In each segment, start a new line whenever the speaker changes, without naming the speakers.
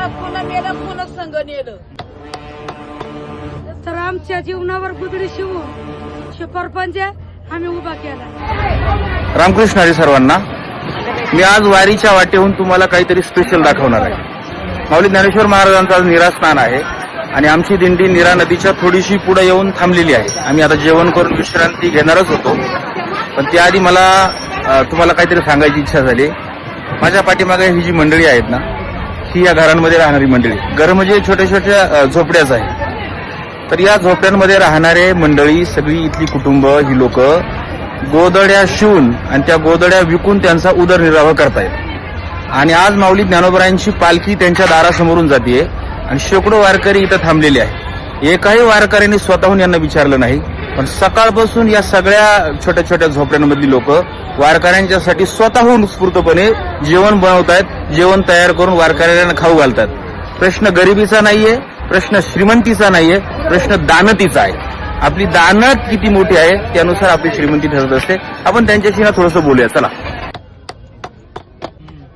आबा पुन्हा मेलं पुन्हा संघ नेलं.
तर आमच्या जीवनावर गुदडी शिवून शिवपरपंच आम्ही उभा केला.
रामकृष्ण हरी सर्वांना. मी आज वारीच्या वाटेहून तुम्हाला काहीतरी स्पेशल दाखवणार आहे. माऊली ज्ञानेश्वर महाराजांचा आज निरास्नान आहे आणि आमची दिंडी नीरा नदीच्या थोडीशी पुढे येऊन थांबलेली आहे. आम्ही आता जेवण करून विश्रांती घेणारच होतो, पण त्याआधी मला तुम्हाला काहीतरी सांगायची इच्छा झाली. माझ्या पाठीमागे ही जी मंडळी आहेत ना, ही या घरांमध्ये राहणारी मंडळी. घर म्हणजे छोट्या छोट्या झोपड्याच आहे. तर या झोपड्यांमध्ये राहणारे मंडळी सगळी इथली कुटुंब ही लोक गोदड्या शिवून आणि त्या गोदड्या विकून त्यांचा उदरनिर्वाह करतायत. आणि आज माऊली ज्ञानोबरायांची पालखी त्यांच्या दारासमोरून जाते आणि शेकडो वारकरी इथं थांबलेले आहेत. एकाही वारकऱ्यांनी स्वतःहून यांना विचारलं नाही, पण सकाळपासून या सगळ्या छोट्या छोट्या झोपड्यांमधली लोक वारकऱ्यांच्यासाठी स्वतःहून उत्स्फूर्तपणे जेवण बनवतायत, जेवण तयार करून वारकऱ्यांना खाऊ घालतात. प्रश्न गरिबीचा नाहीये, प्रश्न श्रीमंतीचा नाहीये, प्रश्न दानतीचा आहे. आपली दानत किती मोठी आहे त्यानुसार आपली श्रीमंती ठरत असते. आपण त्यांच्याशी ना थोडंसं बोलूया, चला.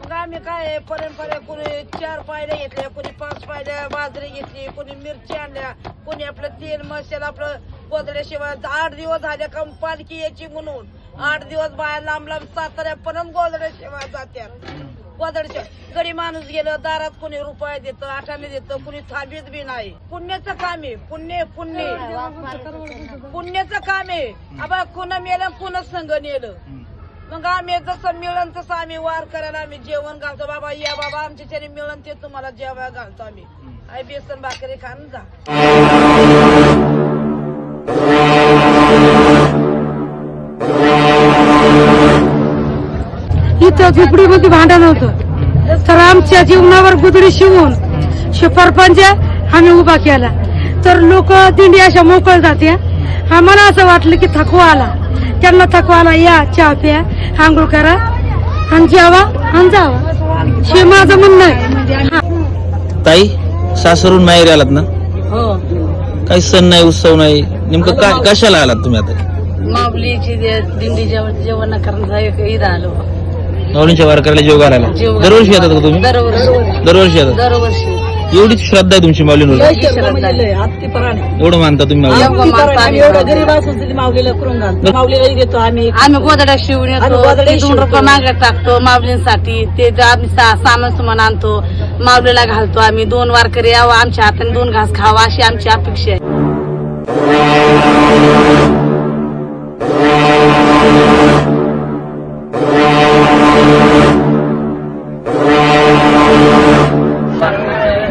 मग आम्ही काय परंपरा, कोणी 4 पायऱ्या घेतल्या, कोणी 5 पायऱ्या बाजरी घेतली, कोणी मिरची आणल्या, कोणी आपलं तेल मसाला आपलं गोदड्याशिवाय 8 दिवस झाले का पालखी यायची म्हणून 8 दिवस बाहेर लांब लांब साताऱ्यापर्यंत गोदड्याशिवाय जात्यात. गोदडच्या घरी माणूस गेलं, दारात कोणी रुपये देतं, 8 देतं, कोणी थांबीत बी नाही. पुण्याचं काम आहे, पुण्य पुण्य पुण्याचं काम आहे. आबा पुन्हा मेलं पुन्हा संघ नेलं. मग आम्ही जसं मिळन तसं आम्ही वार करायला आम्ही जेवण घालतो. बाबा या बाबा आमच्या तरी मिळन ते तुम्हाला जेवायला घालतो आम्ही. आई बेसन भाकरी खाऊन जा.
इथं झोपडीमध्ये भांडण होतं, तर आमच्या जीवनावर गुदडी शिवून शिवपरपंच आम्ही उभा केला. तर लोक दिंडी अशा मोकळ जाते. आम्हाला असं वाटलं की थकवा आला, त्यांना थकवा आला, या चहा प्या, आंघोळ करा आणि जेवा आणि जावा, हे माझं म्हणणं आहे.
ताई, सासरून माहेरी आलात ना?
हो,
काही सण नाही, उत्सव नाही, नेमकं काय कशाला आलात तुम्ही आता?
माऊलीची दिंडी जेवण करण्याचा इथं आलो.
माऊलींच्या वारकऱ्याला जेव घालायला दरवर्षी येतात का तुम्ही? दरवर्षी येतात.
दरवर्षी
एवढीच श्रद्धा आहे तुमची माऊलींवर? एवढं मानता तुम्ही माऊली?
आम्ही गोदड्या शिवून येतो, 2 रुपये मागे टाकतो माऊलींसाठी. ते आम्ही सामान सुमान आणतो, माऊलीला घालतो. आम्ही 2 वारकरी यावं, आमच्या हाताने 2 घास खावा अशी आमची अपेक्षा आहे.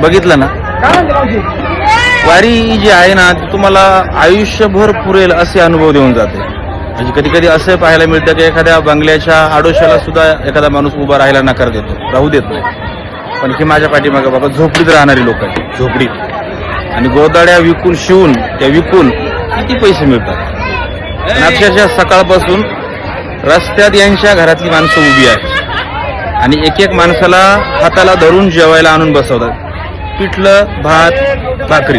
बघितलं ना, वारी जी आहे ना ती तुम्हाला आयुष्यभर पुरेल असे अनुभव देऊन जाते. म्हणजे कधी कधी असं पाहायला मिळतं की एखाद्या बंगल्याच्या आडोशाला सुद्धा एखादा माणूस उभा राहायला नकार देतो, राहू देत नाही. पण हे माझ्या पाठीमागे बाबा झोपडीत राहणारी लोक आहेत, झोपडीत. आणि गोदाड्या विकून शिवून त्या विकून किती पैसे मिळतात. आणि अक्षरशः सकाळपासून रस्त्यात यांच्या घरातली माणसं उभी आहेत आणि एक एक माणसाला हाताला धरून जेवायला आणून बसवतात. पिठलं, भात, भाकरी,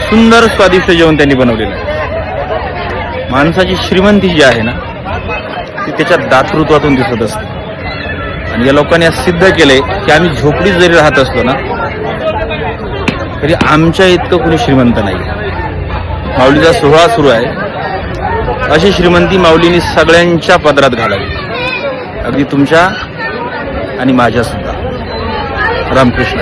सुंदर स्वादिष्ट जेवण त्यांनी बनवलेलं आहे. माणसाची श्रीमंती जी आहे ना ती त्याच्या दातृत्वातून दिसत असते. आणि या लोकांनी आज सिद्ध केलंय की आम्ही झोपडीत जरी राहत असलो ना तरी आमच्या इतकं कोणी श्रीमंत नाही. माऊलीचा सोहळा सुरू आहे, अशी श्रीमंती माऊलींनी सगळ्यांच्या पदरात घालावी, अगदी तुमच्या आणि माझ्या सुद्धा. रामकृष्ण.